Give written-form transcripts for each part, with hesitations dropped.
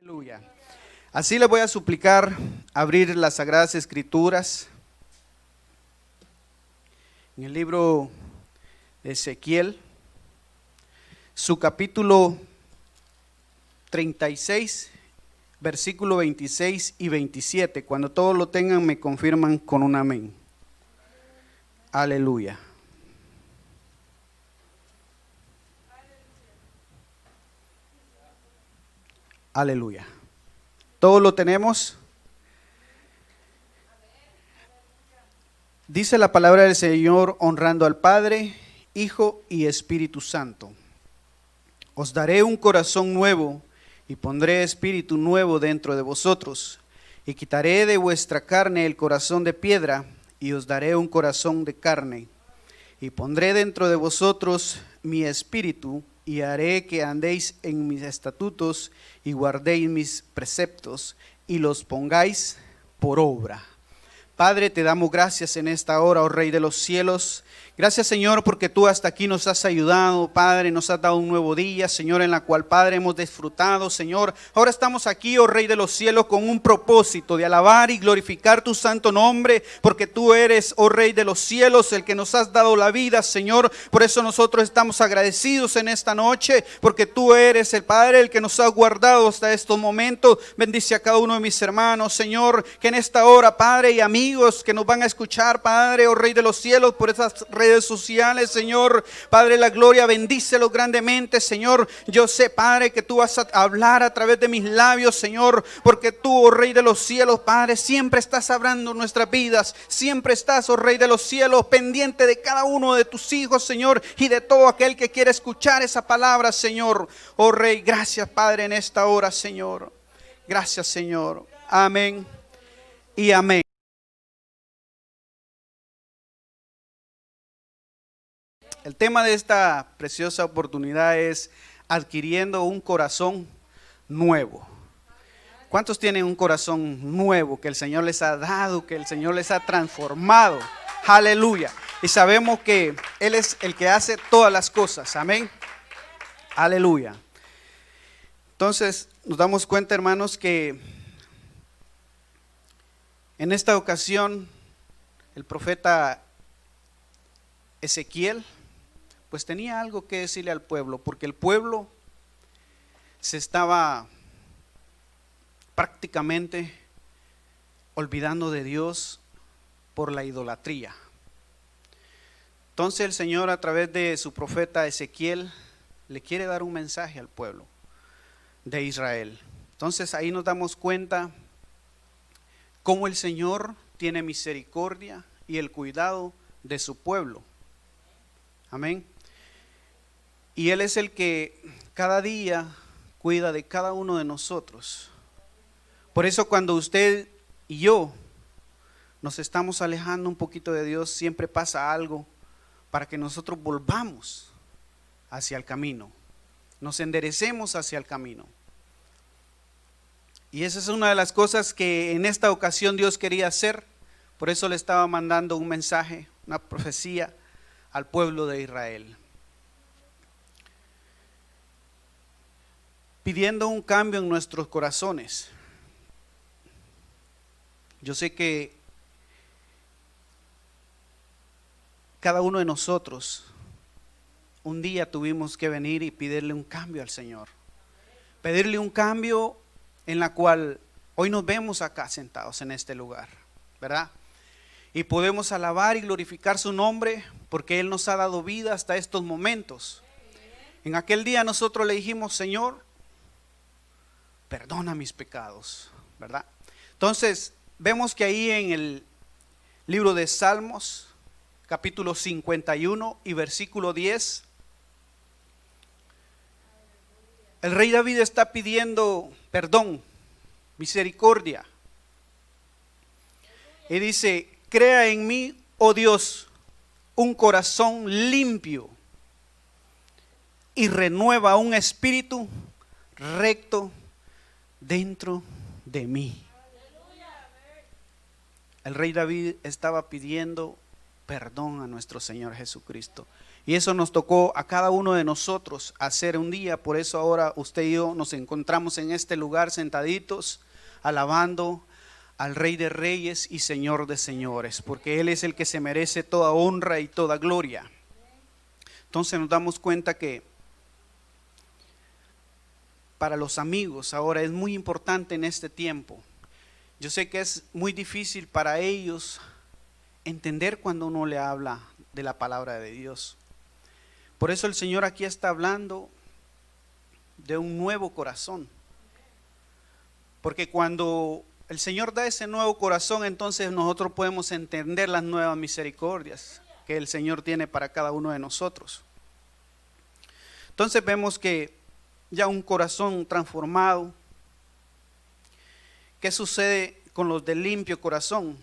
Aleluya. Así le voy a suplicar abrir las Sagradas Escrituras en el libro de Ezequiel, su capítulo 36, versículo 26 y 27. Cuando todos lo tengan me confirman con un amén. Aleluya. Aleluya. ¿Todos lo tenemos? Dice la palabra del Señor, honrando al Padre, Hijo y Espíritu Santo. Os daré un corazón nuevo y pondré espíritu nuevo dentro de vosotros. Y quitaré de vuestra carne el corazón de piedra y os daré un corazón de carne. Y pondré dentro de vosotros mi espíritu y haré que andéis en mis estatutos y guardéis mis preceptos y los pongáis por obra. Padre, te damos gracias en esta hora, oh Rey de los cielos. Gracias, Señor, porque tú hasta aquí nos has ayudado, Padre, nos has dado un nuevo día, Señor, en la cual, Padre, hemos disfrutado, Señor. Ahora estamos aquí, oh Rey de los cielos, con un propósito de alabar y glorificar tu santo nombre, porque tú eres, oh Rey de los cielos, el que nos has dado la vida, Señor. Por eso nosotros estamos agradecidos en esta noche, porque tú eres el Padre, el que nos ha guardado hasta estos momentos. Bendice a cada uno de mis hermanos, Señor, que en esta hora, Padre, y amigos que nos van a escuchar, Padre, oh Rey de los cielos, por esas redes sociales, Señor, Padre, la gloria, bendícelos grandemente, Señor. Yo sé, Padre, que tú vas a hablar a través de mis labios, Señor, porque tú, oh Rey de los cielos, Padre, siempre estás hablando nuestras vidas, siempre estás, oh Rey de los cielos, pendiente de cada uno de tus hijos, Señor, y de todo aquel que quiere escuchar esa palabra, Señor. Oh Rey, gracias, Padre, en esta hora, Señor. Gracias, Señor. Amén y amén. El tema de esta preciosa oportunidad es adquiriendo un corazón nuevo. ¿Cuántos tienen un corazón nuevo que el Señor les ha dado, que el Señor les ha transformado? Aleluya. Y sabemos que Él es el que hace todas las cosas. Amén. Aleluya. Entonces nos damos cuenta, hermanos, que en esta ocasión el profeta Ezequiel pues tenía algo que decirle al pueblo, porque el pueblo se estaba prácticamente olvidando de Dios por la idolatría. Entonces el Señor, a través de su profeta Ezequiel, le quiere dar un mensaje al pueblo de Israel. Entonces ahí nos damos cuenta cómo el Señor tiene misericordia y el cuidado de su pueblo. Amén. Y Él es el que cada día cuida de cada uno de nosotros. Por eso cuando usted y yo nos estamos alejando un poquito de Dios, siempre pasa algo para que nosotros volvamos hacia el camino, nos enderecemos hacia el camino. Y esa es una de las cosas que en esta ocasión Dios quería hacer. Por eso le estaba mandando un mensaje, una profecía al pueblo de Israel, pidiendo un cambio en nuestros corazones. Yo sé que cada uno de nosotros un día tuvimos que venir y pedirle un cambio al Señor, pedirle un cambio en la cual hoy nos vemos acá sentados en este lugar, ¿verdad? Y podemos alabar y glorificar su nombre porque Él nos ha dado vida hasta estos momentos. En aquel día nosotros le dijimos: Señor, perdona mis pecados, ¿verdad? Entonces vemos que ahí en el libro de Salmos, capítulo 51 y versículo 10, el rey David está pidiendo perdón, misericordia. Y dice: crea en mí, oh Dios, un corazón limpio y renueva un espíritu recto dentro de mí. El rey David estaba pidiendo perdón a nuestro Señor Jesucristo. Y eso nos tocó a cada uno de nosotros hacer un día. Por eso ahora usted y yo nos encontramos en este lugar sentaditos, alabando al Rey de Reyes y Señor de Señores, porque Él es el que se merece toda honra y toda gloria. Entonces nos damos cuenta que para los amigos ahora es muy importante en este tiempo. Yo sé que es muy difícil para ellos entender cuando uno le habla de la palabra de Dios. Por eso el Señor aquí está hablando de un nuevo corazón. Porque cuando el Señor da ese nuevo corazón, entonces nosotros podemos entender las nuevas misericordias que el Señor tiene para cada uno de nosotros. Entonces vemos que ya un corazón transformado. ¿Qué sucede con los de limpio corazón?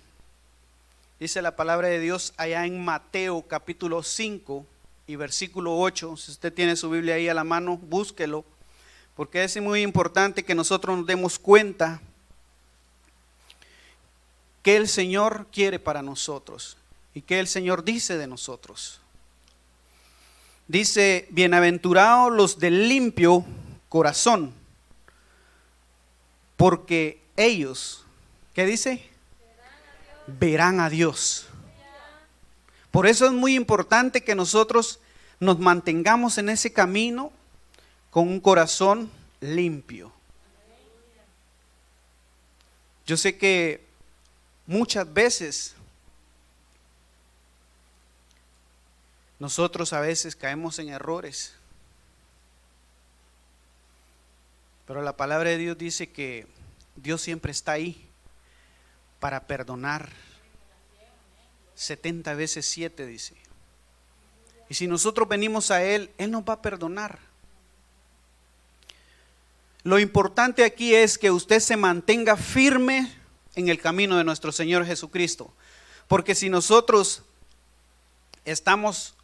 Dice la palabra de Dios allá en Mateo capítulo 5 y versículo 8. Si usted tiene su Biblia ahí a la mano, búsquelo, porque es muy importante que nosotros nos demos cuenta que el Señor quiere para nosotros y que el Señor dice de nosotros. Dice: bienaventurados los de limpio corazón, porque ellos, ¿qué dice? Verán a Dios. Por eso es muy importante que nosotros nos mantengamos en ese camino con un corazón limpio. Yo sé que muchas veces nosotros a veces caemos en errores, pero la palabra de Dios dice que Dios siempre está ahí para perdonar 70 veces 7, dice. Y si nosotros venimos a Él, Él nos va a perdonar. Lo importante aquí es que usted se mantenga firme en el camino de nuestro Señor Jesucristo. Porque si nosotros estamos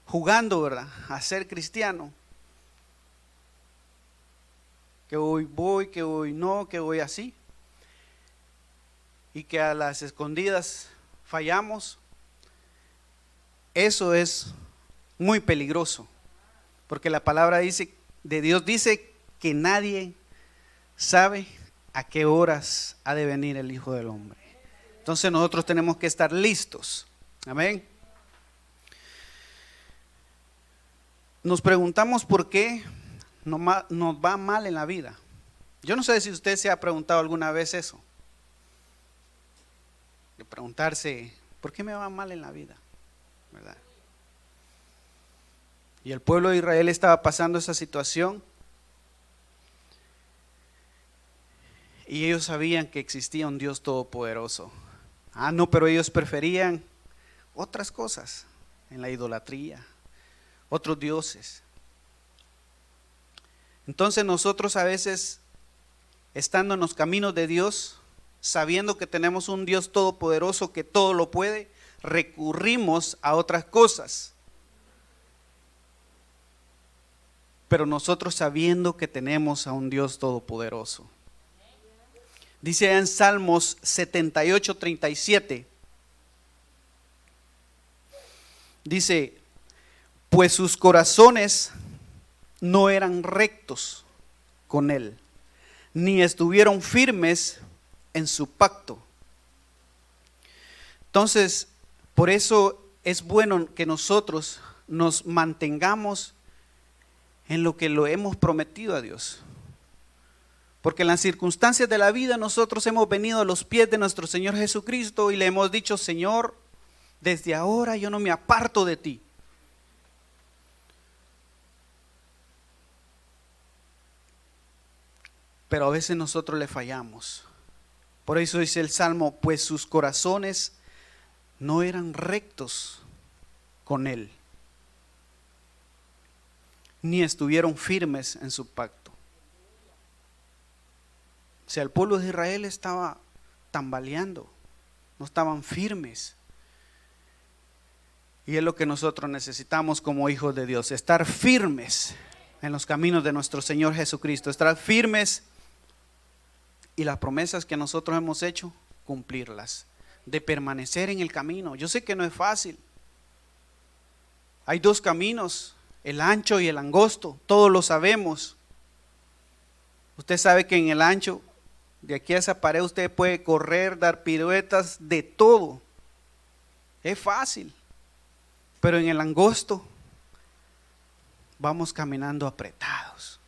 jugando, ¿verdad?, a ser cristiano, que hoy voy, que hoy no, que hoy así, y que a las escondidas fallamos, eso es muy peligroso, porque la palabra de Dios dice que nadie sabe a qué horas ha de venir el Hijo del Hombre. Entonces nosotros tenemos que estar listos. Amén. Nos preguntamos por qué nos va mal en la vida. Yo no sé si usted se ha preguntado alguna vez eso, de preguntarse, ¿por qué me va mal en la vida? ¿Verdad? Y el pueblo de Israel estaba pasando esa situación y ellos sabían que existía un Dios todopoderoso. No, pero ellos preferían otras cosas en la idolatría, otros dioses. Entonces nosotros a veces, estando en los caminos de Dios, sabiendo que tenemos un Dios todopoderoso que todo lo puede, recurrimos a otras cosas. Pero nosotros sabiendo que tenemos a un Dios todopoderoso. Dice en Salmos 78:37, dice: pues sus corazones no eran rectos con Él, ni estuvieron firmes en su pacto. Entonces, por eso es bueno que nosotros nos mantengamos en lo que lo hemos prometido a Dios. Porque en las circunstancias de la vida nosotros hemos venido a los pies de nuestro Señor Jesucristo y le hemos dicho: Señor, desde ahora yo no me aparto de ti. Pero a veces nosotros le fallamos. Por eso dice el Salmo: pues sus corazones no eran rectos con Él, ni estuvieron firmes en su pacto. O sea, el pueblo de Israel estaba tambaleando, no estaban firmes. Y es lo que nosotros necesitamos como hijos de Dios: estar firmes en los caminos de nuestro Señor Jesucristo, estar firmes y las promesas que nosotros hemos hecho, cumplirlas, de permanecer en el camino. Yo sé que no es fácil, Hay dos caminos, el ancho y el angosto, todos lo sabemos. Usted sabe que en el ancho, de aquí a esa pared usted puede correr, dar piruetas, de todo. Es fácil. Pero en el angosto vamos caminando apretados.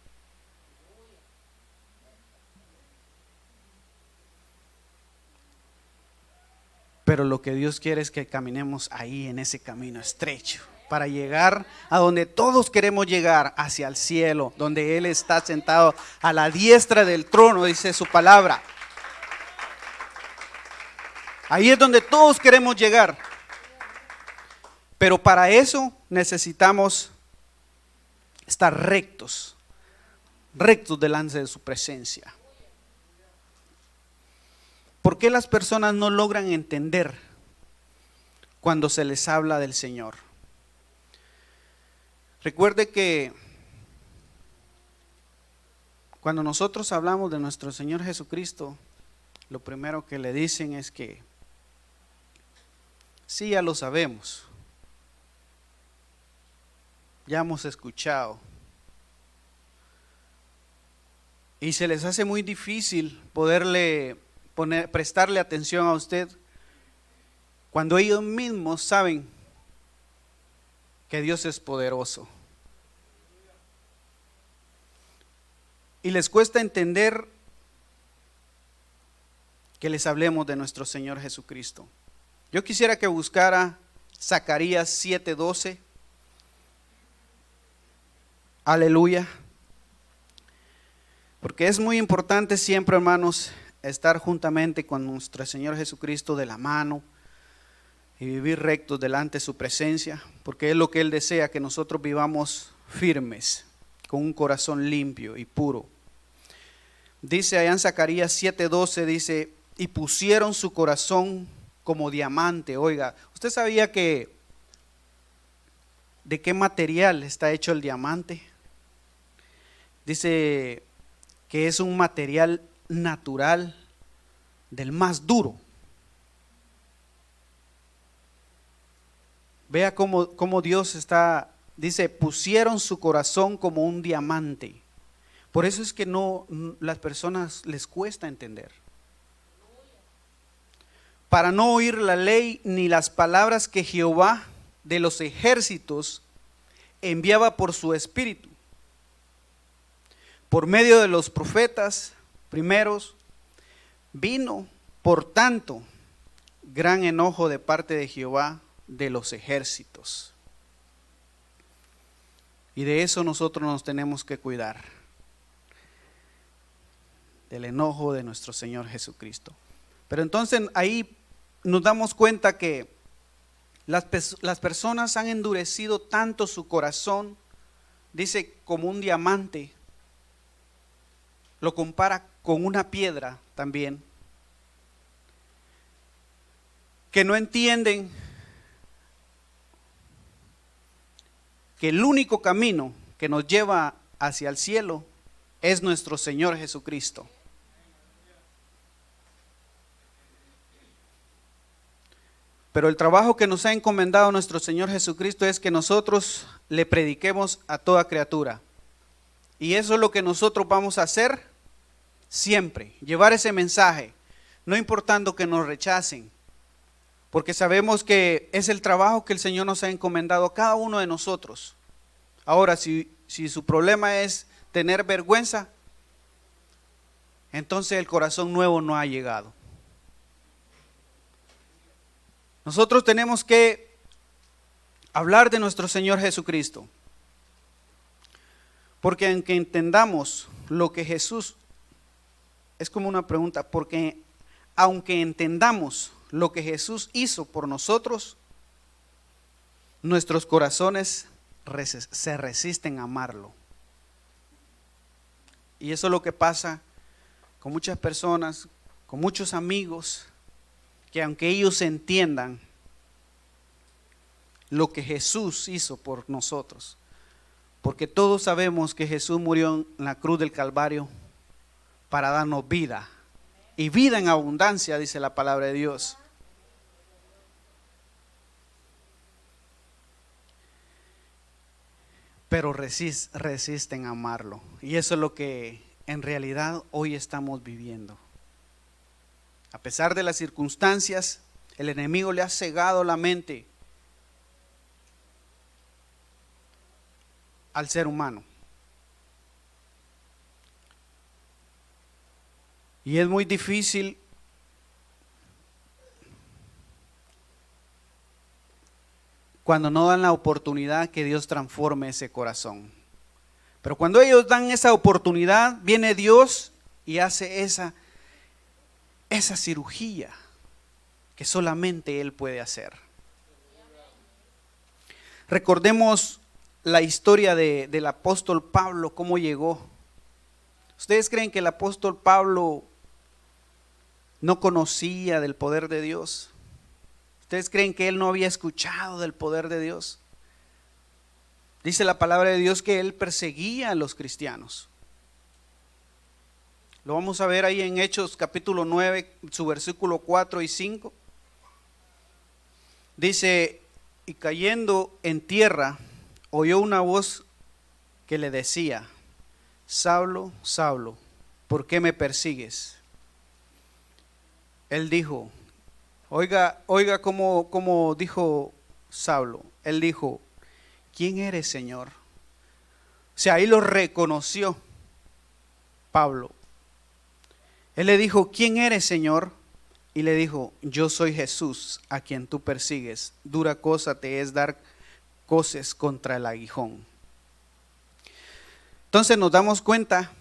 Pero lo que Dios quiere es que caminemos ahí en ese camino estrecho para llegar a donde todos queremos llegar, hacia el cielo, donde Él está sentado a la diestra del trono, dice su palabra. Ahí es donde todos queremos llegar. Pero para eso necesitamos estar rectos delante de su presencia. ¿Por qué las personas no logran entender cuando se les habla del Señor? Recuerde que cuando nosotros hablamos de nuestro Señor Jesucristo, lo primero que le dicen es que sí, ya lo sabemos, ya hemos escuchado. Y se les hace muy difícil prestarle atención a usted cuando ellos mismos saben que Dios es poderoso. Y les cuesta entender que les hablemos de nuestro Señor Jesucristo. Yo quisiera que buscara Zacarías 7:12. Aleluya. Porque es muy importante siempre, hermanos, estar juntamente con nuestro Señor Jesucristo de la mano y vivir rectos delante de su presencia, porque es lo que Él desea, que nosotros vivamos firmes, con un corazón limpio y puro. Dice allá en Zacarías 7:12, dice, y pusieron su corazón como diamante. Oiga, ¿usted sabía de qué material está hecho el diamante? Dice que es un material natural del más duro. Vea cómo Dios dice, pusieron su corazón como un diamante. Por eso es que las personas les cuesta entender. Para no oír la ley ni las palabras que Jehová de los ejércitos enviaba por su espíritu. Por medio de los profetas primeros, vino, por tanto, gran enojo de parte de Jehová de los ejércitos. Y de eso nosotros nos tenemos que cuidar, del enojo de nuestro Señor Jesucristo. Pero entonces ahí nos damos cuenta que las personas han endurecido tanto su corazón, dice como un diamante, lo compara con una piedra también, que no entienden que el único camino que nos lleva hacia el cielo es nuestro Señor Jesucristo. Pero el trabajo que nos ha encomendado nuestro Señor Jesucristo es que nosotros le prediquemos a toda criatura. Y eso es lo que nosotros vamos a hacer siempre, llevar ese mensaje, no importando que nos rechacen, porque sabemos que es el trabajo que el Señor nos ha encomendado a cada uno de nosotros. Ahora, si su problema es tener vergüenza, entonces el corazón nuevo no ha llegado. Nosotros tenemos que hablar de nuestro Señor Jesucristo, porque aunque entendamos lo que Jesús, es como una pregunta, porque aunque entendamos lo que Jesús hizo por nosotros, nuestros corazones se resisten a amarlo. Y eso es lo que pasa con muchas personas, con muchos amigos, que aunque ellos entiendan lo que Jesús hizo por nosotros, porque todos sabemos que Jesús murió en la cruz del Calvario para darnos vida, y vida en abundancia, dice la palabra de Dios. pero resisten a amarlo. Y eso es lo que en realidad hoy estamos viviendo. A pesar de las circunstancias, el enemigo le ha cegado la mente al ser humano. Y es muy difícil cuando no dan la oportunidad que Dios transforme ese corazón. Pero cuando ellos dan esa oportunidad, viene Dios y hace esa cirugía que solamente Él puede hacer. Recordemos la historia del apóstol Pablo, cómo llegó. ¿Ustedes creen que el apóstol Pablo no conocía del poder de Dios? ¿Ustedes creen que él no había escuchado del poder de Dios? Dice la palabra de Dios que él perseguía a los cristianos. Lo vamos a ver ahí en Hechos capítulo 9, su versículo 4 y 5. Dice, y cayendo en tierra, oyó una voz que le decía, Saulo, Saulo, ¿por qué me persigues? Él dijo, oiga cómo dijo Saulo. Él dijo, ¿quién eres, Señor? O sea, ahí lo reconoció Pablo. Él le dijo, ¿quién eres, Señor? Y le dijo, yo soy Jesús, a quien tú persigues. Dura cosa te es dar coces contra el aguijón. Entonces nos damos cuenta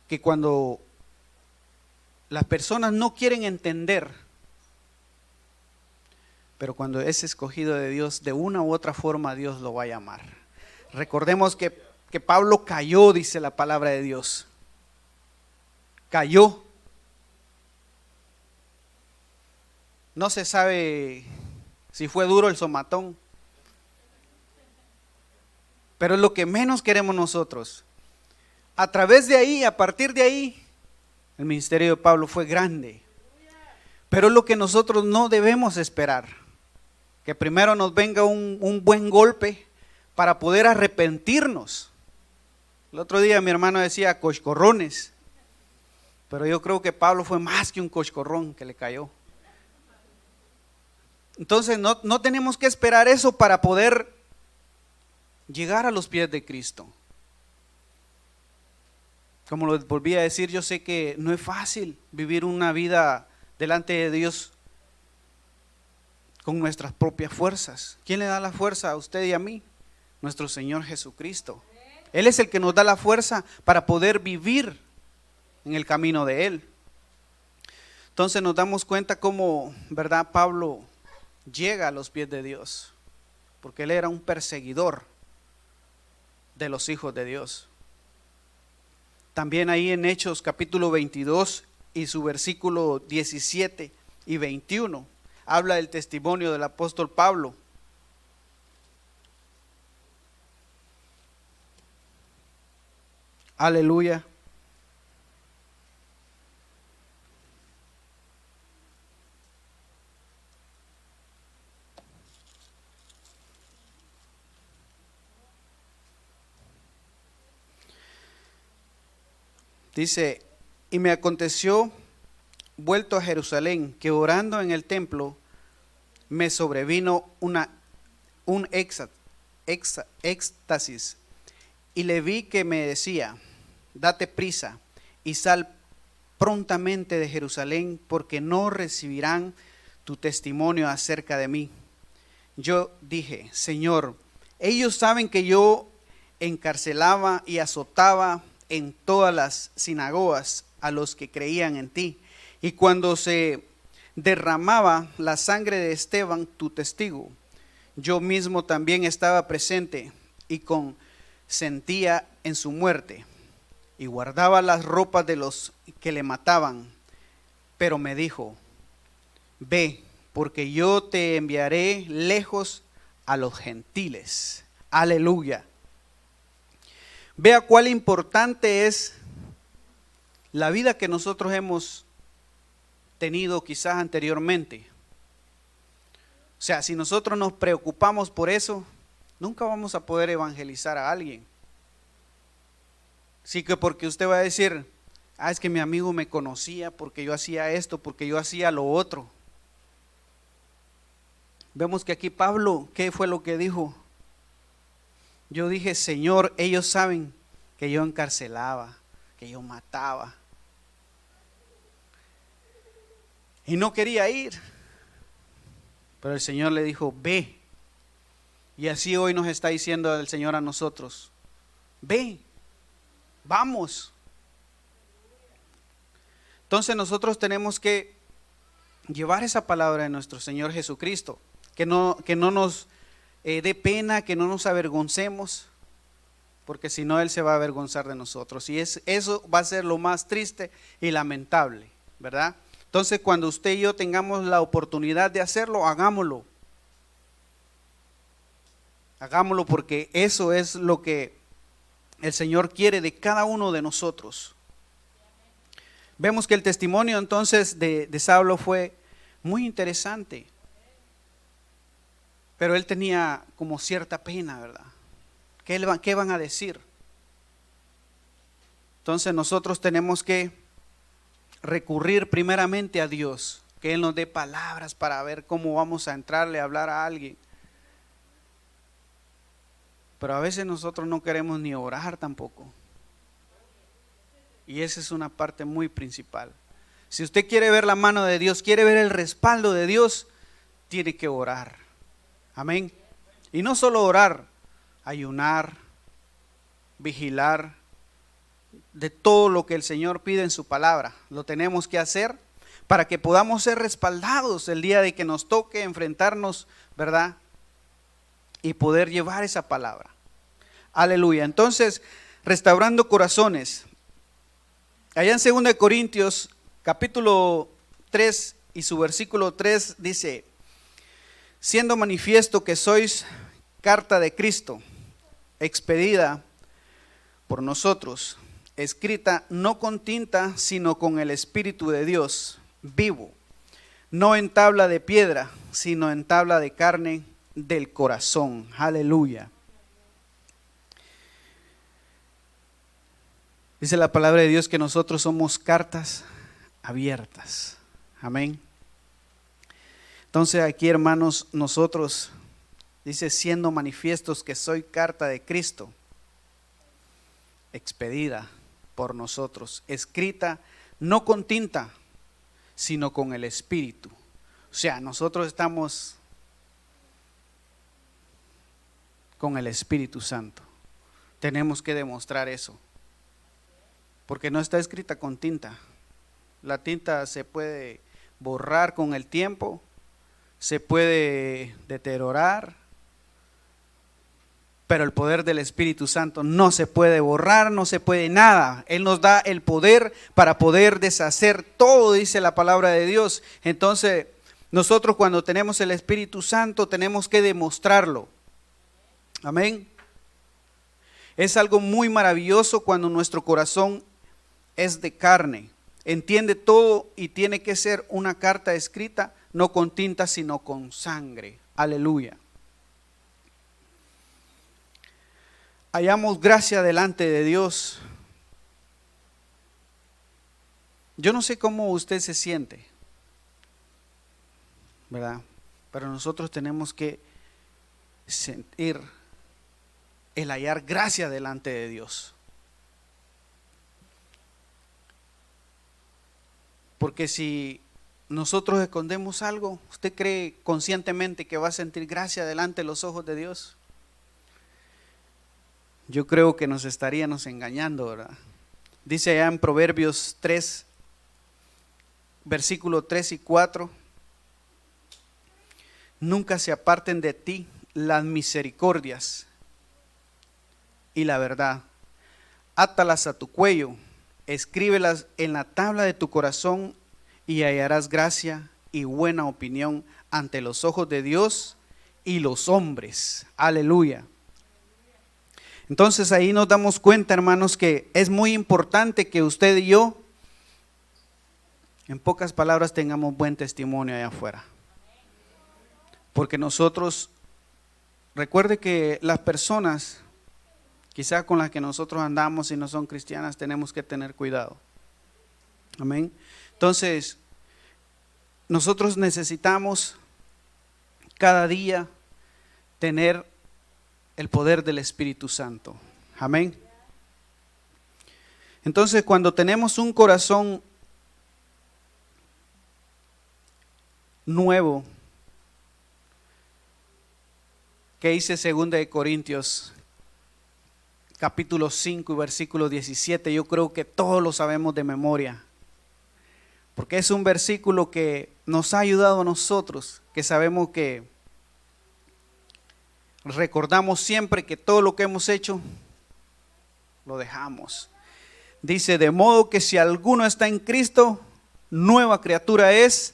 que cuando las personas no quieren entender, pero cuando es escogido de Dios, de una u otra forma Dios lo va a llamar. Recordemos que Pablo cayó, dice la palabra de Dios. Cayó. No se sabe si fue duro el somatón, pero es lo que menos queremos nosotros. A través de ahí, a partir de ahí, el ministerio de Pablo fue grande. Pero es lo que nosotros no debemos esperar. Que primero nos venga un buen golpe para poder arrepentirnos. El otro día mi hermano decía coscorrones, pero yo creo que Pablo fue más que un coscorrón que le cayó. Entonces no tenemos que esperar eso para poder llegar a los pies de Cristo. Como lo volví a decir, yo sé que no es fácil vivir una vida delante de Dios con nuestras propias fuerzas. ¿Quién le da la fuerza a usted y a mí? Nuestro Señor Jesucristo. Él es el que nos da la fuerza para poder vivir en el camino de Él. Entonces nos damos cuenta cómo, ¿verdad? Pablo llega a los pies de Dios, porque él era un perseguidor de los hijos de Dios. También ahí en Hechos capítulo 22 y su versículo 17 y 21 habla del testimonio del apóstol Pablo. Aleluya. Dice, y me aconteció, vuelto a Jerusalén, que orando en el templo, me sobrevino un éxtasis, y le vi que me decía, date prisa y sal prontamente de Jerusalén, porque no recibirán tu testimonio acerca de mí. Yo dije, Señor, ellos saben que yo encarcelaba y azotaba en todas las sinagogas a los que creían en ti, y cuando se derramaba la sangre de Esteban, tu testigo, yo mismo también estaba presente y consentía en su muerte, y guardaba las ropas de los que le mataban. Pero me dijo, ve, porque yo te enviaré lejos a los gentiles. Aleluya. Vea cuál importante es la vida que nosotros hemos tenido quizás anteriormente. O sea, si nosotros nos preocupamos por eso, nunca vamos a poder evangelizar a alguien. Sí, que porque usted va a decir, es que mi amigo me conocía porque yo hacía esto, porque yo hacía lo otro. Vemos que aquí Pablo, ¿qué fue lo que dijo? Yo dije, Señor, ellos saben que yo encarcelaba, que yo mataba. Y no quería ir. Pero el Señor le dijo, ve. Y así hoy nos está diciendo el Señor a nosotros, ve, vamos. Entonces nosotros tenemos que llevar esa palabra de nuestro Señor Jesucristo, que no nos dé pena, que no nos avergoncemos, porque si no Él se va a avergonzar de nosotros, y eso va a ser lo más triste y lamentable, ¿verdad? Entonces cuando usted y yo tengamos la oportunidad de hacerlo, hagámoslo. Hagámoslo, porque eso es lo que el Señor quiere de cada uno de nosotros. Vemos que el testimonio entonces de Saulo fue muy interesante, pero él tenía como cierta pena, ¿verdad? ¿Qué van a decir? Entonces nosotros tenemos que recurrir primeramente a Dios, que Él nos dé palabras para ver cómo vamos a entrarle a hablar a alguien. Pero a veces nosotros no queremos ni orar tampoco. Y esa es una parte muy principal. Si usted quiere ver la mano de Dios, quiere ver el respaldo de Dios, tiene que orar. Amén. Y no solo orar, ayunar, vigilar, de todo lo que el Señor pide en su palabra. Lo tenemos que hacer para que podamos ser respaldados el día de que nos toque enfrentarnos, ¿verdad? Y poder llevar esa palabra. Aleluya. Entonces, restaurando corazones. Allá en 2 Corintios capítulo 3 y su versículo 3 dice, siendo manifiesto que sois carta de Cristo, expedida por nosotros, escrita no con tinta, sino con el Espíritu de Dios, vivo, no en tabla de piedra, sino en tabla de carne del corazón. Aleluya. Dice la palabra de Dios que nosotros somos cartas abiertas. Amén. Entonces aquí, hermanos, nosotros, dice, siendo manifiestos que soy carta de Cristo, expedida por nosotros, escrita no con tinta, sino con el Espíritu. O sea, nosotros estamos con el Espíritu Santo. Tenemos que demostrar eso. Porque no está escrita con tinta. La tinta se puede borrar con el tiempo, se puede deteriorar, pero el poder del Espíritu Santo no se puede borrar, no se puede nada. Él nos da el poder para poder deshacer todo, dice la palabra de Dios. Entonces, nosotros cuando tenemos el Espíritu Santo tenemos que demostrarlo. Amén. Es algo muy maravilloso cuando nuestro corazón es de carne, entiende todo y tiene que ser una carta escrita, no con tinta, sino con sangre. Aleluya. Hallamos gracia delante de Dios. Yo no sé cómo usted se siente, ¿verdad? Pero nosotros tenemos que sentir el hallar gracia delante de Dios. Porque si nosotros escondemos algo, ¿usted cree conscientemente que va a sentir gracia delante de los ojos de Dios? Yo creo que nos estaríamos engañando, ¿verdad? Dice allá en Proverbios 3, versículo 3 y 4, nunca se aparten de ti las misericordias y la verdad, átalas a tu cuello, escríbelas en la tabla de tu corazón y hallarás gracia y buena opinión ante los ojos de Dios y los hombres. Aleluya. Entonces ahí nos damos cuenta, hermanos, que es muy importante que usted y yo, en pocas palabras, tengamos buen testimonio allá afuera. Porque nosotros recuerde que las personas, quizá con las que nosotros andamos y no son cristianas, tenemos que tener cuidado. Amén. Entonces, nosotros necesitamos cada día tener el poder del Espíritu Santo. Amén. Entonces, cuando tenemos un corazón nuevo, que dice 2 de Corintios capítulo 5 y versículo 17, yo creo que todos lo sabemos de memoria, porque es un versículo que nos ha ayudado a nosotros, que sabemos que recordamos siempre que todo lo que hemos hecho, lo dejamos. Dice, de modo que si alguno está en Cristo, nueva criatura es,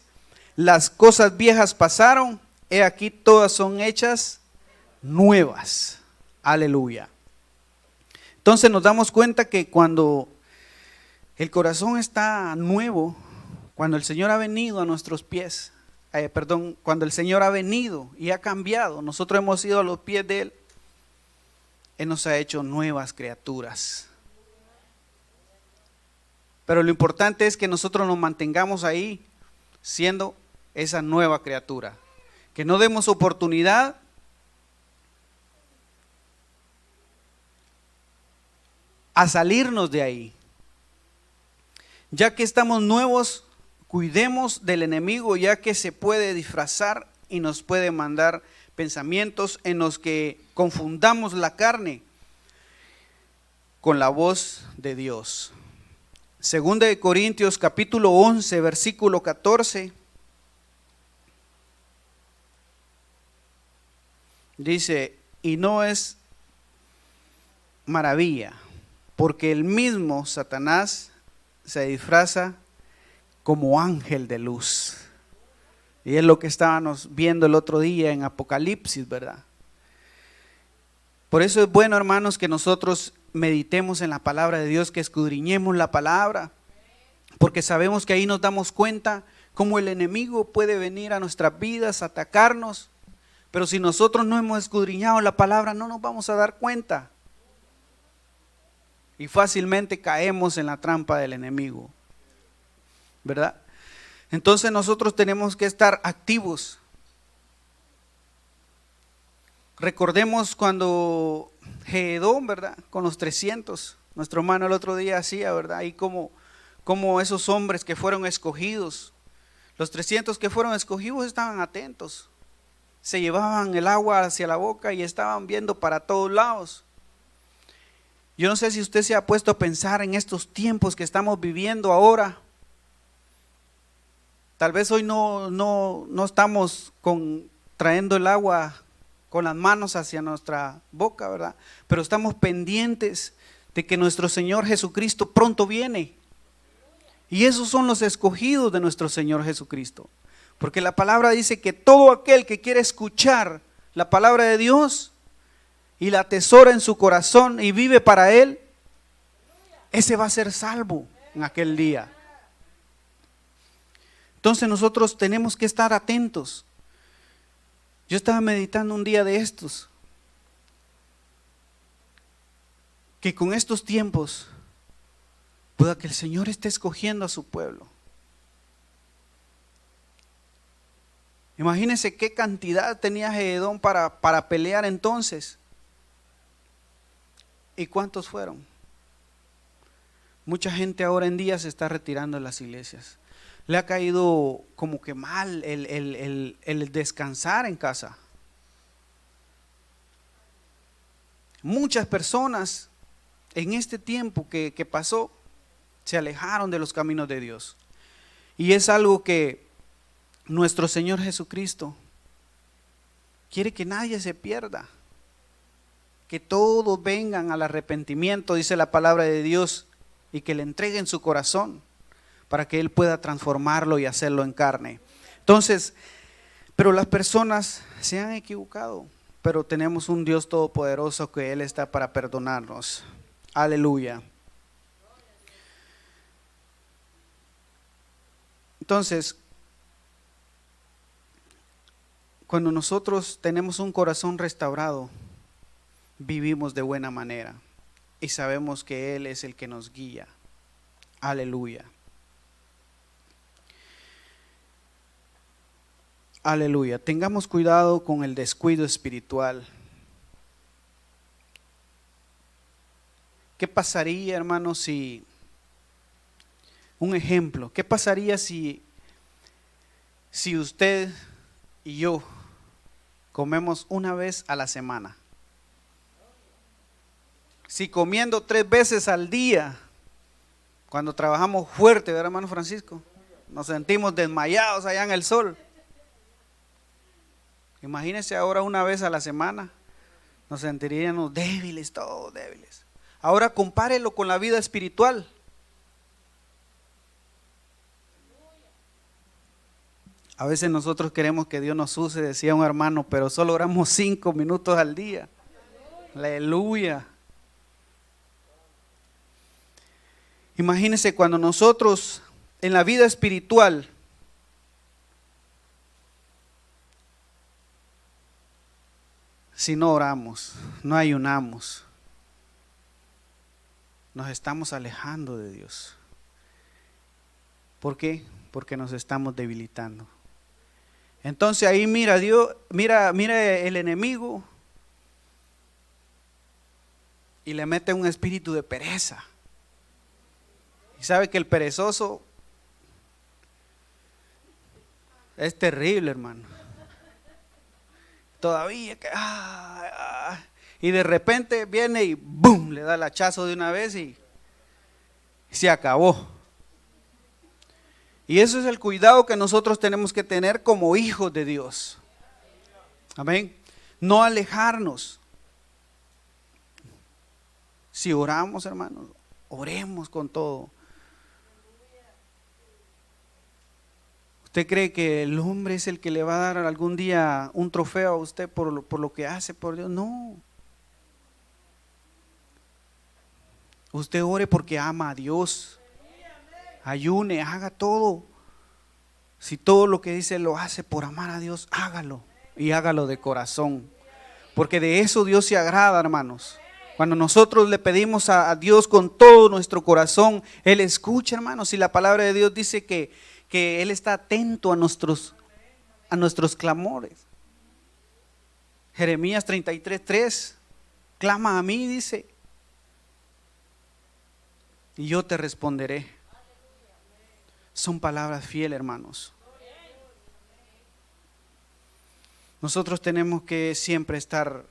las cosas viejas pasaron, he aquí todas son hechas nuevas. Aleluya. Entonces nos damos cuenta que cuando el corazón está nuevo, cuando el Señor ha venido a nuestros pies, cuando el Señor ha venido y ha cambiado, nosotros hemos ido a los pies de Él, Él nos ha hecho nuevas criaturas. Pero lo importante es que nosotros nos mantengamos ahí siendo esa nueva criatura, que no demos oportunidad a salirnos de ahí. Ya que estamos nuevos, cuidemos del enemigo, ya que se puede disfrazar y nos puede mandar pensamientos en los que confundamos la carne con la voz de Dios. Segunda de Corintios capítulo 11 versículo 14 dice, y no es maravilla, porque el mismo Satanás se disfraza como ángel de luz. Y es lo que estábamos viendo el otro día en Apocalipsis, ¿verdad? Por eso es bueno, hermanos, que nosotros meditemos en la palabra de Dios, que escudriñemos la palabra, porque sabemos que ahí nos damos cuenta cómo el enemigo puede venir a nuestras vidas, atacarnos, pero si nosotros no hemos escudriñado la palabra, no nos vamos a dar cuenta. Y fácilmente caemos en la trampa del enemigo, ¿verdad? Entonces nosotros tenemos que estar activos. Recordemos cuando Gedeón, ¿verdad? Con los 300, nuestro hermano el otro día hacía, ¿verdad? Y como esos hombres que fueron escogidos, los 300 que fueron escogidos estaban atentos. Se llevaban el agua hacia la boca y estaban viendo para todos lados. Yo no sé si usted se ha puesto a pensar en estos tiempos que estamos viviendo ahora. Tal vez hoy no estamos trayendo el agua con las manos hacia nuestra boca, ¿verdad? Pero estamos pendientes de que nuestro Señor Jesucristo pronto viene. Y esos son los escogidos de nuestro Señor Jesucristo. Porque la palabra dice que todo aquel que quiere escuchar la palabra de Dios y la atesora en su corazón y vive para Él, ese va a ser salvo en aquel día. Entonces nosotros tenemos que estar atentos. Yo estaba meditando un día de estos, que con estos tiempos pueda que el Señor esté escogiendo a su pueblo. Imagínense qué cantidad tenía Gedeón para pelear entonces. ¿Y cuántos fueron? Mucha gente ahora en día se está retirando de las iglesias. Le ha caído como que mal el descansar en casa. Muchas personas en este tiempo que pasó se alejaron de los caminos de Dios. Y es algo que nuestro Señor Jesucristo quiere que nadie se pierda, que todos vengan al arrepentimiento, dice la palabra de Dios, y que le entreguen su corazón para que Él pueda transformarlo y hacerlo en carne. Entonces, pero las personas se han equivocado, pero tenemos un Dios todopoderoso que Él está para perdonarnos. Aleluya. Entonces, Cuando nosotros tenemos un corazón restaurado, vivimos de buena manera y sabemos que Él es el que nos guía. Aleluya. Aleluya. Tengamos cuidado con el descuido espiritual. ¿Qué pasaría, hermanos, si, un ejemplo, qué pasaría si usted y yo comemos una vez a la semana? Si comiendo 3 veces al día, cuando trabajamos fuerte, ¿verdad, hermano Francisco? Nos sentimos desmayados allá en el sol. Imagínense ahora una vez a la semana, nos sentiríamos débiles, todos débiles. Ahora compárelo con la vida espiritual. A veces nosotros queremos que Dios nos use, decía un hermano, pero solo oramos 5 minutos al día. Aleluya. Imagínense cuando nosotros en la vida espiritual si no oramos, no ayunamos, nos estamos alejando de Dios. ¿Por qué? Porque nos estamos debilitando. Entonces ahí mira Dios, mira el enemigo y le mete un espíritu de pereza. Y sabe que el perezoso es terrible, hermano. Todavía que y de repente viene y ¡boom! Le da el hachazo de una vez y se acabó. Y eso es el cuidado que nosotros tenemos que tener como hijos de Dios. Amén. No alejarnos. Si oramos, hermanos, oremos con todo. ¿Usted cree que el hombre es el que le va a dar algún día un trofeo a usted por lo que hace por Dios? No. Usted ore porque ama a Dios. Ayune, haga todo. Si todo lo que dice lo hace por amar a Dios, hágalo. Y hágalo de corazón. Porque de eso Dios se agrada, hermanos. Cuando nosotros le pedimos a Dios con todo nuestro corazón, Él escucha, hermanos. Y la palabra de Dios dice que Él está atento a nuestros clamores. Jeremías 33:3, clama a mí, dice, y yo te responderé. Son palabras fieles, hermanos. Nosotros tenemos que siempre estar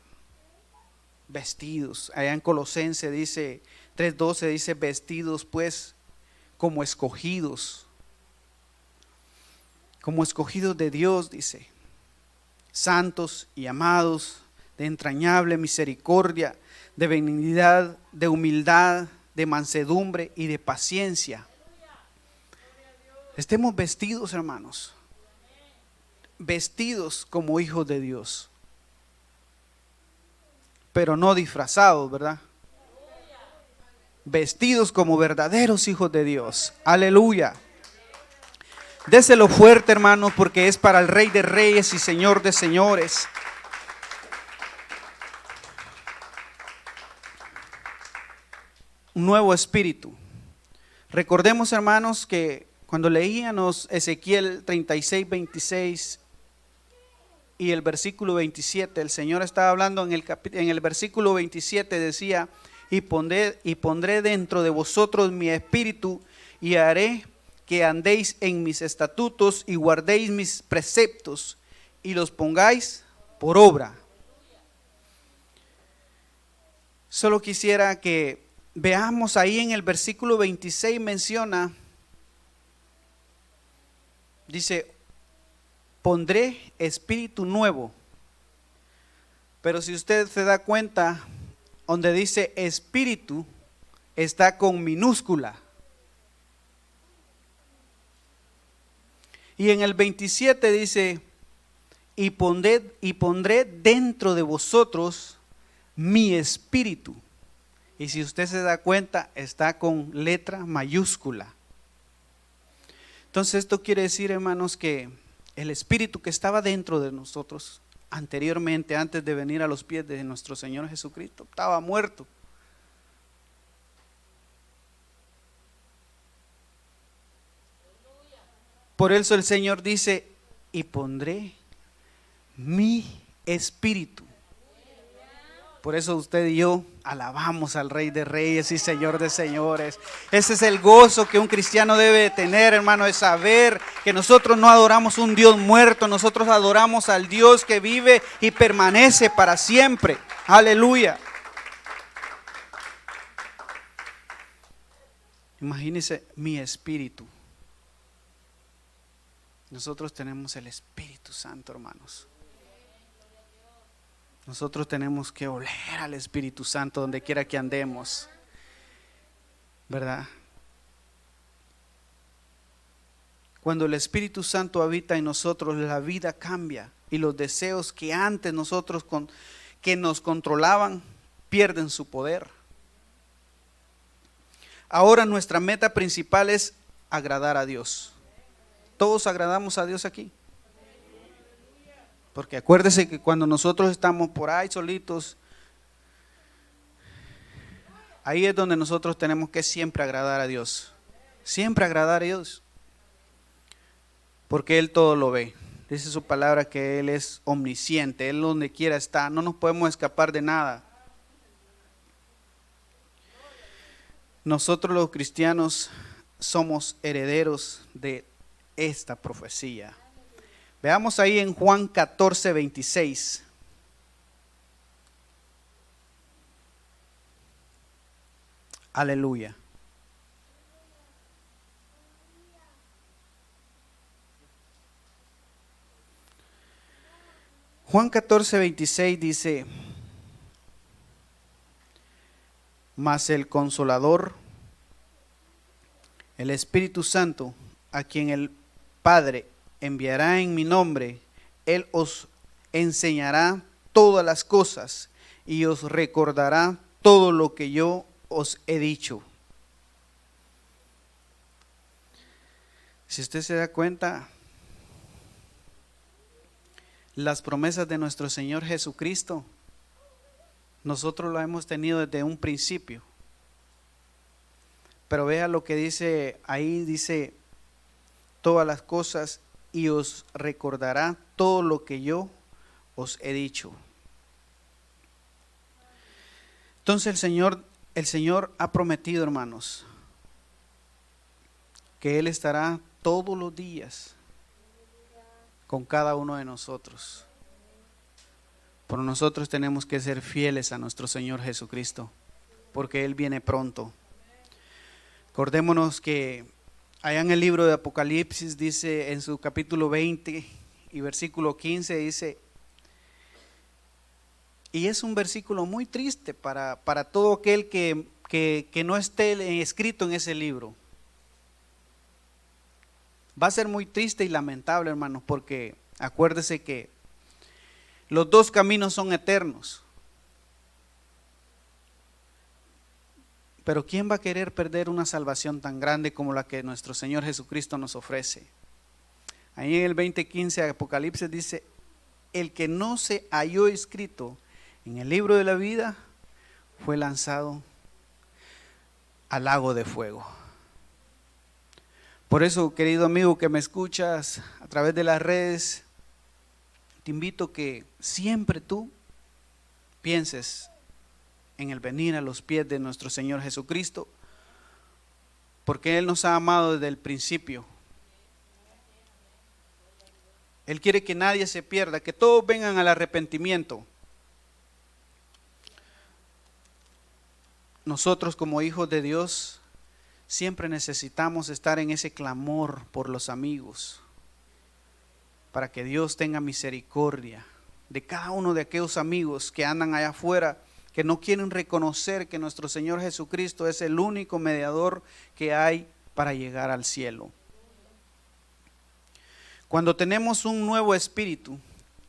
vestidos. Allá en Colosenses dice 3:12, dice vestidos pues como escogidos de Dios, dice, santos y amados, de entrañable misericordia, de benignidad, de humildad, de mansedumbre y de paciencia. Estemos vestidos, hermanos, vestidos como hijos de Dios, pero no disfrazados, ¿verdad? Vestidos como verdaderos hijos de Dios. Aleluya. Déselo fuerte, hermanos, porque es para el Rey de Reyes y Señor de Señores. Un nuevo espíritu. Recordemos, hermanos, que cuando leíamos Ezequiel 36:26 y el versículo 27, el Señor estaba hablando en el versículo 27, decía, y pondré dentro de vosotros mi espíritu y haré que andéis en mis estatutos y guardéis mis preceptos y los pongáis por obra. Solo quisiera que veamos ahí en el versículo 26 menciona, dice, pondré espíritu nuevo. Pero si usted se da cuenta, donde dice espíritu, está con minúscula. Y en el 27 dice, y pondré dentro de vosotros mi espíritu. Y si usted se da cuenta, está con letra mayúscula. Entonces esto quiere decir, hermanos, que el espíritu que estaba dentro de nosotros anteriormente, antes de venir a los pies de nuestro Señor Jesucristo, estaba muerto. Por eso el Señor dice, y pondré mi espíritu. Por eso usted y yo alabamos al Rey de Reyes y Señor de Señores. Ese es el gozo que un cristiano debe tener, hermano, de saber que nosotros no adoramos un Dios muerto, nosotros adoramos al Dios que vive y permanece para siempre. Aleluya. Imagínese mi espíritu. Nosotros tenemos el Espíritu Santo, hermanos. Nosotros tenemos que oler al Espíritu Santo donde quiera que andemos, ¿verdad? Cuando el Espíritu Santo habita en nosotros, la vida cambia y los deseos que antes nosotros que nos controlaban pierden su poder. Ahora nuestra meta principal es agradar a Dios. Todos agradamos a Dios aquí. Porque acuérdese que cuando nosotros estamos por ahí solitos, ahí es donde nosotros tenemos que siempre agradar a Dios. Siempre agradar a Dios. Porque Él todo lo ve. Dice su palabra que Él es omnisciente. Él donde quiera está. No nos podemos escapar de nada. Nosotros los cristianos somos herederos de esta profecía. Veamos ahí en Juan 14, 26. Aleluya. Juan 14, 26 dice: mas el Consolador, el Espíritu Santo, a quien el Padre enviará en mi nombre, Él os enseñará todas las cosas y os recordará todo lo que yo os he dicho. Si usted se da cuenta, las promesas de nuestro Señor Jesucristo, nosotros lo hemos tenido desde un principio. Pero vea lo que dice ahí, dice todas las cosas y os recordará todo lo que yo os he dicho. Entonces el Señor ha prometido, hermanos, que Él estará todos los días con cada uno de nosotros. Pero nosotros tenemos que ser fieles a nuestro Señor Jesucristo, porque Él viene pronto. Acordémonos que allá en el libro de Apocalipsis dice en su capítulo 20 y versículo 15 dice, y es un versículo muy triste para todo aquel que no esté escrito en ese libro. Va a ser muy triste y lamentable, hermanos, porque acuérdese que los dos caminos son eternos. Pero ¿quién va a querer perder una salvación tan grande como la que nuestro Señor Jesucristo nos ofrece? Ahí en el 20:15 de Apocalipsis dice, el que no se halló escrito en el libro de la vida fue lanzado al lago de fuego. Por eso, querido amigo que me escuchas a través de las redes, te invito que siempre tú pienses en el venir a los pies de nuestro Señor Jesucristo, porque Él nos ha amado desde el principio. Él quiere que nadie se pierda, que todos vengan al arrepentimiento. Nosotros como hijos de Dios siempre necesitamos estar en ese clamor por los amigos, para que Dios tenga misericordia de cada uno de aquellos amigos que andan allá afuera, que no quieren reconocer que nuestro Señor Jesucristo es el único mediador que hay para llegar al cielo. Cuando tenemos un nuevo espíritu,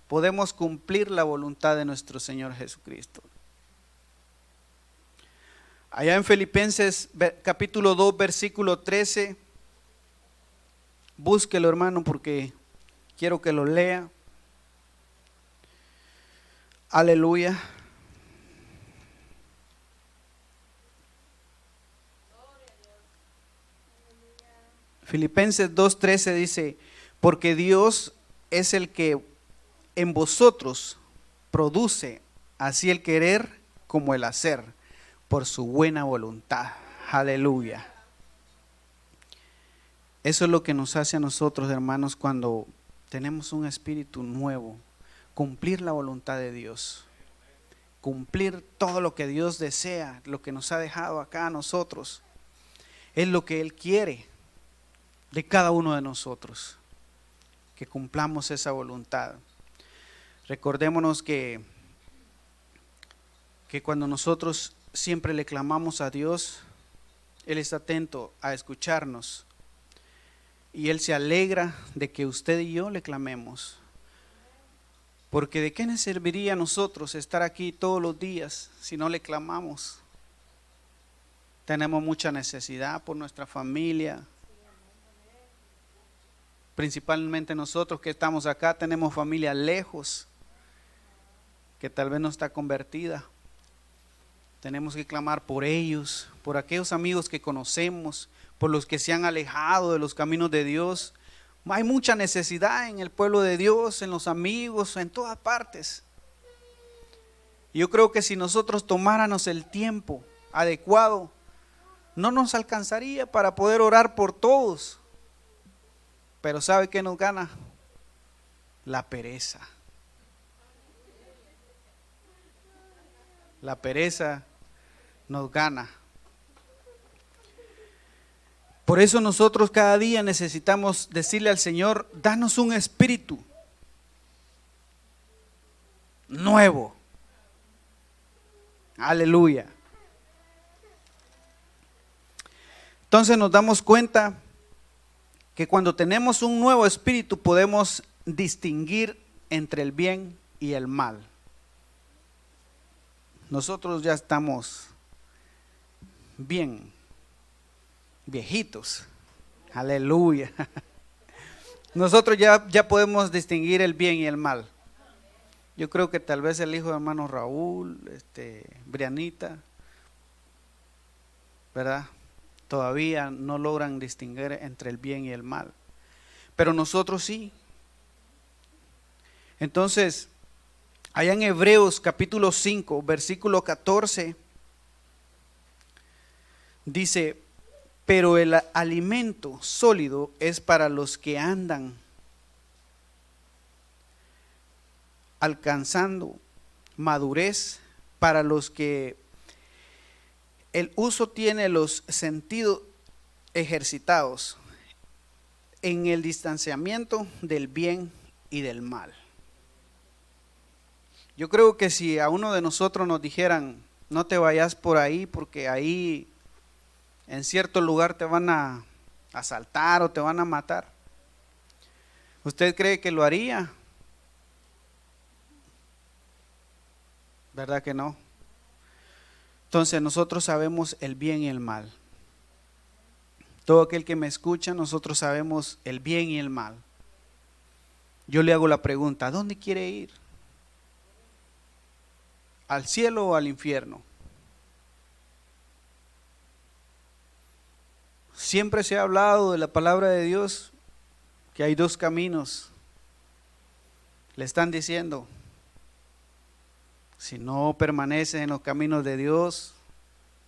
podemos cumplir la voluntad de nuestro Señor Jesucristo. Allá en Filipenses capítulo 2 versículo 13, búsquelo, hermano, porque Quiero que lo lea. Aleluya. Filipenses 2:13 dice, porque Dios es el que en vosotros produce así el querer como el hacer, por su buena voluntad. Aleluya. Eso es lo que nos hace a nosotros, hermanos, cuando tenemos un espíritu nuevo, cumplir la voluntad de Dios, cumplir todo lo que Dios desea, lo que nos ha dejado acá a nosotros, es lo que Él quiere de cada uno de nosotros, que cumplamos esa voluntad. Recordémonos que cuando nosotros siempre le clamamos a Dios, Él está atento a escucharnos y Él se alegra de que usted y yo le clamemos. Porque ¿de qué nos serviría a nosotros estar aquí todos los días si no le clamamos? Tenemos mucha necesidad por nuestra familia. Principalmente nosotros que estamos acá tenemos familia lejos, que tal vez no está convertida. Tenemos que clamar por ellos, por aquellos amigos que conocemos, por los que se han alejado de los caminos de Dios. Hay mucha necesidad en el pueblo de Dios, en los amigos, en todas partes. Yo creo que si nosotros tomáramos el tiempo adecuado, no nos alcanzaría para poder orar por todos. Pero ¿sabe qué nos gana? La pereza. La pereza nos gana. Por eso nosotros cada día necesitamos decirle al Señor, danos un espíritu nuevo. Aleluya. Entonces nos damos cuenta que cuando tenemos un nuevo espíritu podemos distinguir entre el bien y el mal. Nosotros ya estamos bien viejitos. Aleluya. Nosotros ya podemos distinguir el bien y el mal. Yo creo que tal vez el hijo de hermano Raúl, Brianita, ¿verdad? Todavía no logran distinguir entre el bien y el mal. Pero nosotros sí. Entonces, allá en Hebreos capítulo 5, versículo 14, dice, pero el alimento sólido es para los que andan alcanzando madurez, para los que el uso tiene los sentidos ejercitados en el distanciamiento del bien y del mal. Yo creo que si a uno de nosotros nos dijeran, no te vayas por ahí porque ahí en cierto lugar te van a asaltar o te van a matar, ¿usted cree que lo haría? ¿Verdad que no? Entonces nosotros sabemos el bien y el mal. Todo aquel que me escucha, nosotros sabemos el bien y el mal. Yo le hago la pregunta, ¿a dónde quiere ir? ¿Al cielo o al infierno? Siempre se ha hablado de la palabra de Dios, que hay dos caminos. Le están diciendo, si no permaneces en los caminos de Dios,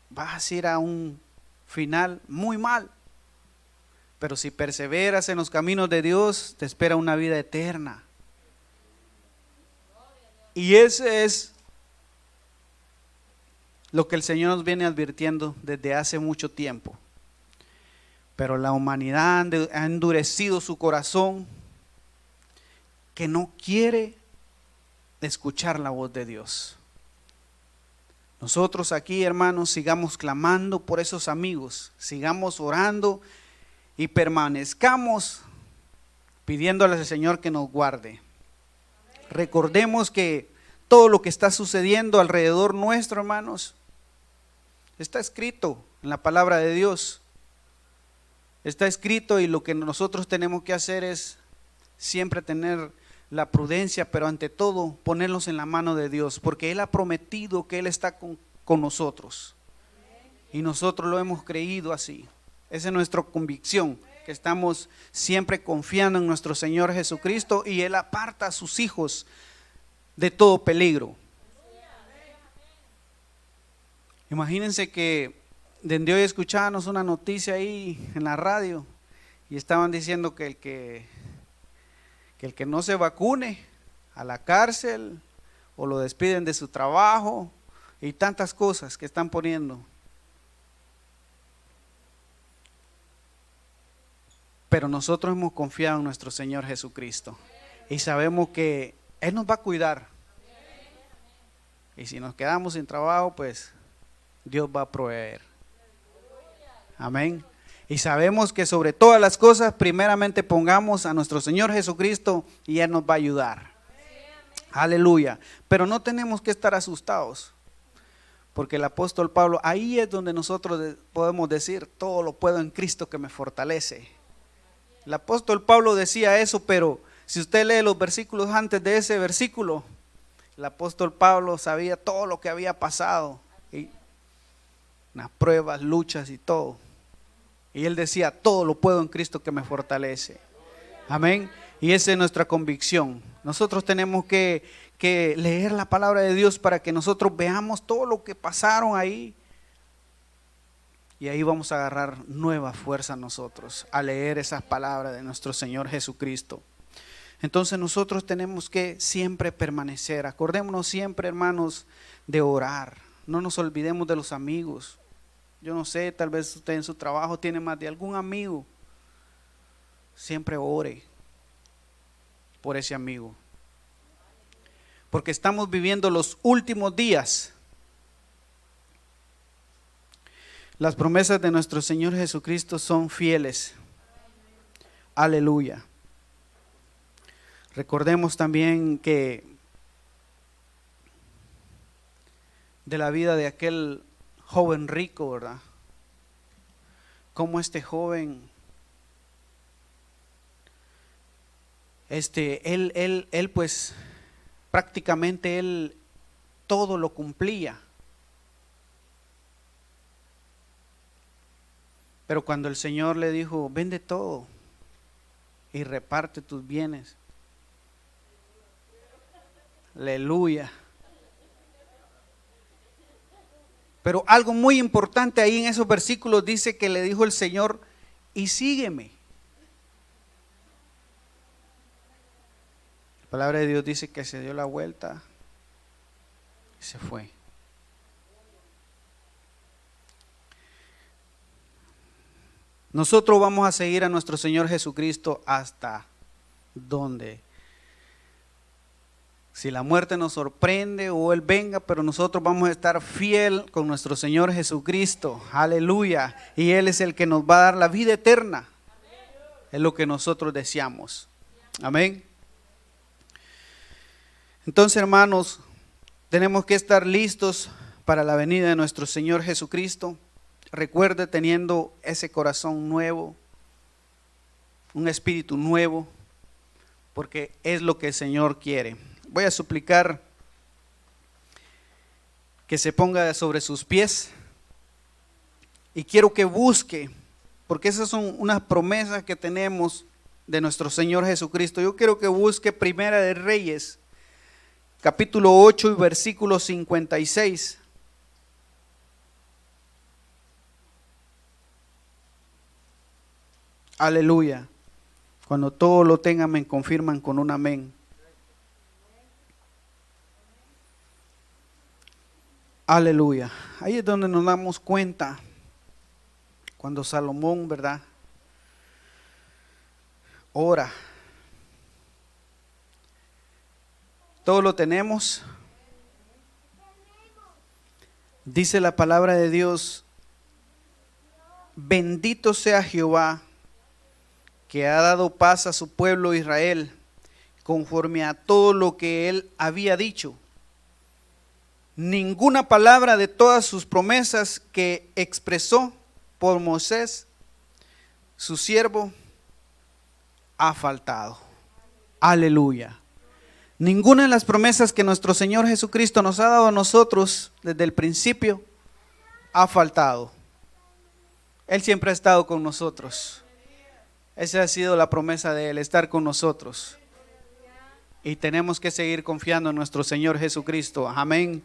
vas a ir a un final muy mal. Pero si perseveras en los caminos de Dios, te espera una vida eterna. Y ese es lo que el Señor nos viene advirtiendo desde hace mucho tiempo. Pero la humanidad ha endurecido su corazón, que no quiere escuchar la voz de Dios. Nosotros aquí, hermanos, sigamos clamando por esos amigos, sigamos orando y permanezcamos pidiéndole al Señor que nos guarde. Recordemos que todo lo que está sucediendo alrededor nuestro, hermanos, está escrito en la palabra de Dios. Está escrito y lo que nosotros tenemos que hacer es siempre tener la prudencia, pero ante todo ponerlos en la mano de Dios, porque Él ha prometido que Él está con nosotros. Y nosotros lo hemos creído así. Esa es nuestra convicción, que estamos siempre confiando en nuestro Señor Jesucristo y Él aparta a sus hijos de todo peligro. Imagínense que desde hoy escuchábamos una noticia ahí en la radio y estaban diciendo que el que no se vacune a la cárcel o lo despiden de su trabajo y tantas cosas que están poniendo. Pero nosotros hemos confiado en nuestro Señor Jesucristo y sabemos que Él nos va a cuidar. Y si nos quedamos sin trabajo, pues Dios va a proveer. Amén. Y sabemos que sobre todas las cosas, primeramente pongamos a nuestro Señor Jesucristo y Él nos va a ayudar. Aleluya. Pero no tenemos que estar asustados, porque el apóstol Pablo, ahí es donde nosotros podemos decir, todo lo puedo en Cristo que me fortalece. El apóstol Pablo decía eso, pero si usted lee los versículos antes de ese versículo, el apóstol Pablo sabía todo lo que había pasado, y las pruebas, luchas y todo. Y él decía, todo lo puedo en Cristo que me fortalece. Amén. Y esa es nuestra convicción. Nosotros tenemos que leer la palabra de Dios para que nosotros veamos todo lo que pasaron ahí. Y ahí vamos a agarrar nueva fuerza nosotros a leer esas palabras de nuestro Señor Jesucristo. Entonces nosotros tenemos que siempre permanecer. Acordémonos siempre, hermanos, de orar. No nos olvidemos de los amigos. Yo no sé, tal vez usted en su trabajo tiene más de algún amigo. Siempre ore por ese amigo. Porque estamos viviendo los últimos días. Las promesas de nuestro Señor Jesucristo son fieles. Aleluya. Recordemos también que de la vida de aquel joven rico, ¿verdad? Como este joven, él pues prácticamente él todo lo cumplía. Pero cuando el Señor le dijo, vende todo y reparte tus bienes. Aleluya. Pero algo muy importante ahí en esos versículos dice que le dijo el Señor, y sígueme. La palabra de Dios dice que se dio la vuelta y se fue. Nosotros vamos a seguir a nuestro Señor Jesucristo hasta donde, si la muerte nos sorprende o Él venga, pero nosotros vamos a estar fiel con nuestro Señor Jesucristo. Aleluya. Y Él es el que nos va a dar la vida eterna. Es lo que nosotros deseamos. Amén. Entonces, hermanos, tenemos que estar listos para la venida de nuestro Señor Jesucristo. Recuerde, teniendo ese corazón nuevo, un espíritu nuevo, porque es lo que el Señor quiere. Voy a suplicar que se ponga sobre sus pies y quiero que busque, porque esas son unas promesas que tenemos de nuestro Señor Jesucristo. Yo quiero que busque Primera de Reyes, capítulo 8 y versículo 56. Aleluya. Cuando todo lo tengan me confirman con un amén. Aleluya. Ahí es donde nos damos cuenta cuando Salomón, ¿verdad?, ora. Todo lo tenemos. Dice la palabra de Dios, bendito sea Jehová, que ha dado paz a su pueblo Israel, conforme a todo lo que él había dicho. Ninguna palabra de todas sus promesas que expresó por Moisés, su siervo, ha faltado. Aleluya. Ninguna de las promesas que nuestro Señor Jesucristo nos ha dado a nosotros desde el principio ha faltado. Él siempre ha estado con nosotros. Esa ha sido la promesa de Él, estar con nosotros. Y tenemos que seguir confiando en nuestro Señor Jesucristo. Amén.